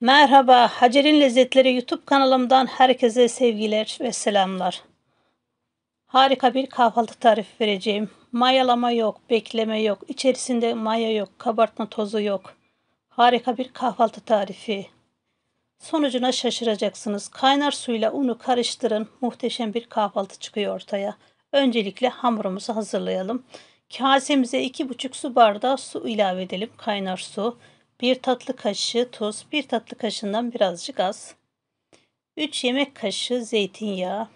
Merhaba, Hacer'in Lezzetleri YouTube kanalımdan herkese sevgiler ve selamlar. Harika bir kahvaltı tarifi vereceğim. Mayalama yok, bekleme yok, içerisinde maya yok, kabartma tozu yok. Harika bir kahvaltı tarifi. Sonucuna şaşıracaksınız. Kaynar suyla unu karıştırın. Muhteşem bir kahvaltı çıkıyor ortaya. Öncelikle hamurumuzu hazırlayalım. Kasemize 2,5 su bardağı su ilave edelim. Kaynar su. 1 tatlı kaşığı tuz. 1 tatlı kaşığından birazcık az. 3 yemek kaşığı zeytinyağı.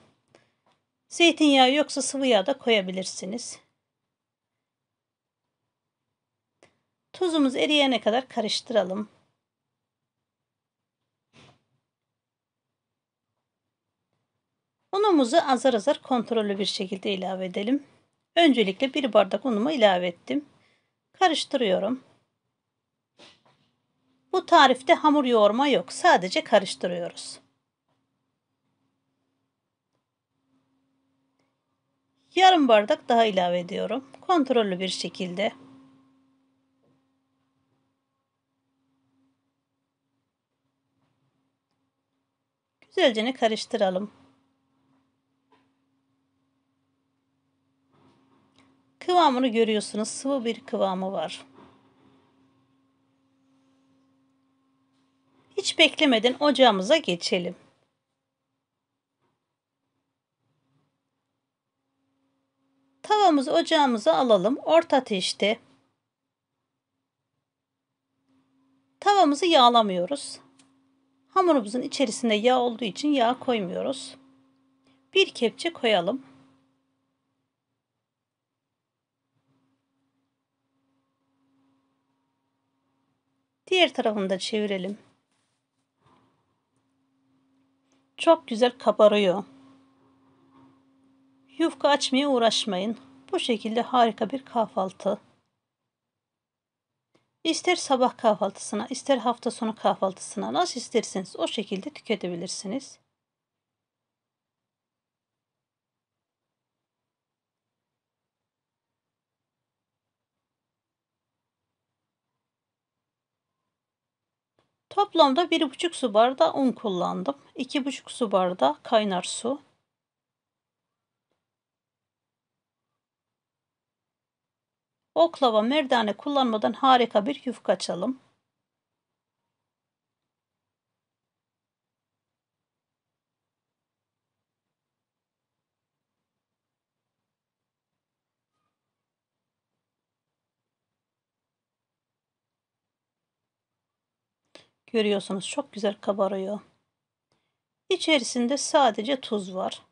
Zeytinyağı yoksa sıvı yağ da koyabilirsiniz. Tuzumuz eriyene kadar karıştıralım. Unumuzu azar azar kontrollü bir şekilde ilave edelim. Öncelikle 1 bardak unumu ilave ettim. Karıştırıyorum. Bu tarifte hamur yoğurma yok. Sadece karıştırıyoruz. Yarım bardak daha ilave ediyorum. Kontrollü bir şekilde. Güzelce karıştıralım. Kıvamını görüyorsunuz. Sıvı bir kıvamı var. Hiç beklemeden ocağımıza geçelim. Tavamızı ocağımıza alalım. Orta ateşte. Tavamızı yağlamıyoruz. Hamurumuzun içerisinde yağ olduğu için yağ koymuyoruz. Bir kepçe koyalım. Diğer tarafını da çevirelim. Çok güzel kabarıyor. Yufka açmaya uğraşmayın. Bu şekilde harika bir kahvaltı. İster sabah kahvaltısına, ister hafta sonu kahvaltısına nasıl isterseniz o şekilde tüketebilirsiniz. Toplamda 1,5 su bardağı un kullandım. 2,5 su bardağı kaynar su. Oklava, merdane kullanmadan harika bir yufka açalım. Görüyorsunuz çok güzel kabarıyor. İçerisinde sadece tuz var.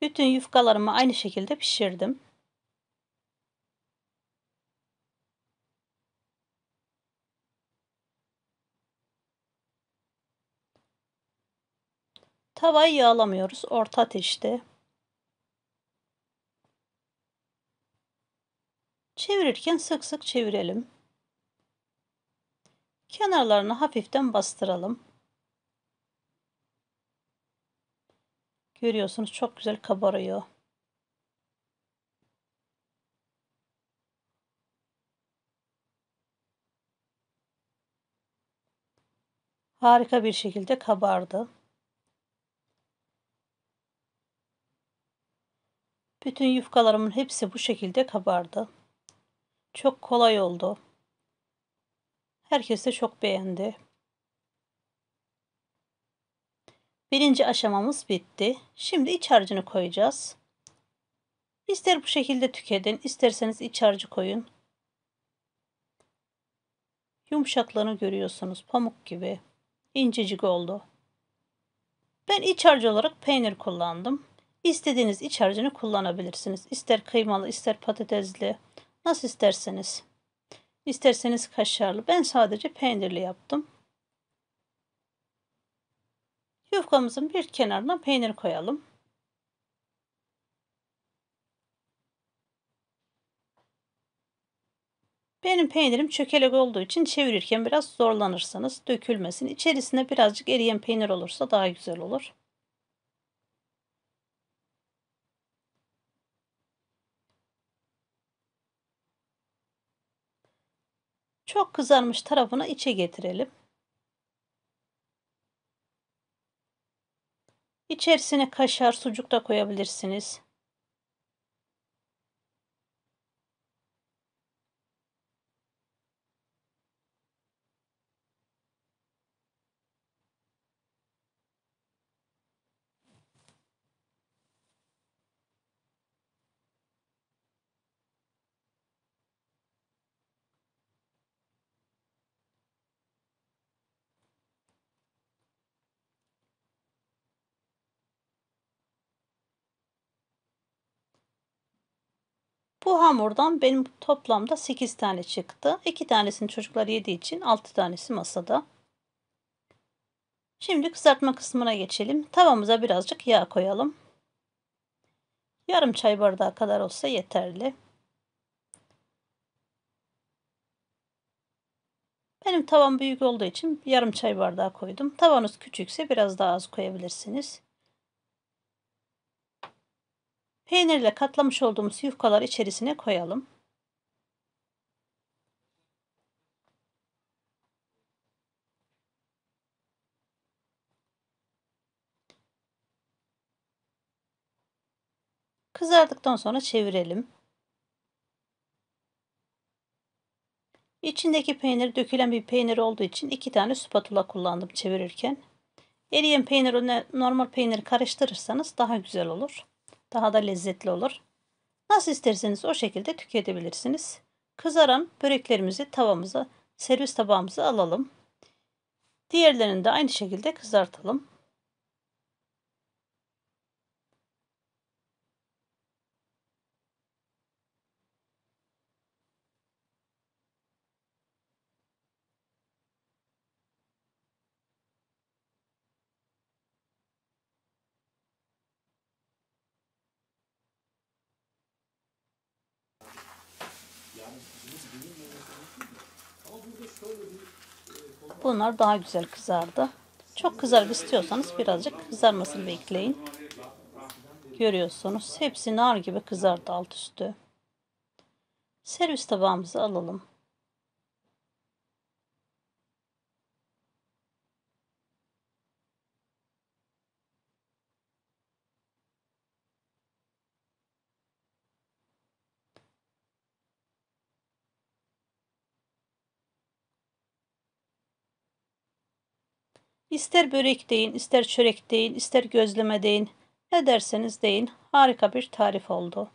Bütün yufkalarımı aynı şekilde pişirdim. Tavayı yağlamıyoruz. Orta ateşte. Çevirirken sık sık çevirelim. Kenarlarını hafiften bastıralım. Görüyorsunuz çok güzel kabarıyor. Harika bir şekilde kabardı. Bütün yufkalarımın hepsi bu şekilde kabardı. Çok kolay oldu. Herkes de çok beğendi. Birinci aşamamız bitti. Şimdi iç harcını koyacağız. İster bu şekilde tüketin, isterseniz iç harcı koyun. Yumuşaklığını görüyorsunuz. Pamuk gibi. İncecik oldu. Ben iç harcı olarak peynir kullandım. İstediğiniz iç harcını kullanabilirsiniz. İster kıymalı, ister patatesli. Nasıl isterseniz. İsterseniz kaşarlı. Ben sadece peynirli yaptım. Yufkamızın bir kenarına peynir koyalım. Benim peynirim çökelek olduğu için çevirirken biraz zorlanırsınız. Dökülmesin. İçerisine birazcık eriyen peynir olursa daha güzel olur. Çok kızarmış tarafını içe getirelim. İçerisine kaşar, sucuk da koyabilirsiniz. Bu hamurdan benim toplamda 8 tane çıktı. 2 tanesini çocuklar yediği için 6 tanesi masada. Şimdi kızartma kısmına geçelim. Tavamıza birazcık yağ koyalım. Yarım çay bardağı kadar olsa yeterli. Benim tavam büyük olduğu için yarım çay bardağı koydum. Tavanız küçükse biraz daha az koyabilirsiniz. Peynirle katlamış olduğumuz yufkaları içerisine koyalım. Kızardıktan sonra çevirelim. İçindeki peynir dökülen bir peynir olduğu için 2 tane spatula kullandım çevirirken. Eriyen peynir normal peyniri karıştırırsanız daha güzel olur. Daha da lezzetli olur. Nasıl isterseniz o şekilde tüketebilirsiniz. Kızaran böreklerimizi tavamıza, servis tabağımıza alalım. Diğerlerini de aynı şekilde kızartalım. Bunlar daha güzel kızardı. Çok kızarık istiyorsanız birazcık kızarmasını bekleyin. Görüyorsunuz hepsi nar gibi kızardı alt üstü. Servis tabağımıza alalım. İster börek deyin, ister çörek deyin, ister gözleme deyin. Ne derseniz deyin. Harika bir tarif oldu.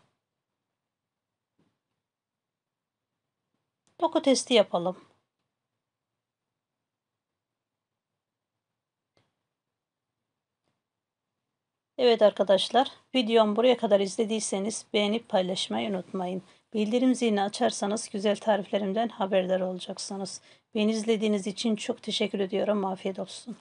Doku testi yapalım. Evet arkadaşlar, videomu buraya kadar izlediyseniz beğenip paylaşmayı unutmayın. Bildirim zilini açarsanız güzel tariflerimden haberdar olacaksınız. Beni izlediğiniz için çok teşekkür ediyorum. Afiyet olsun.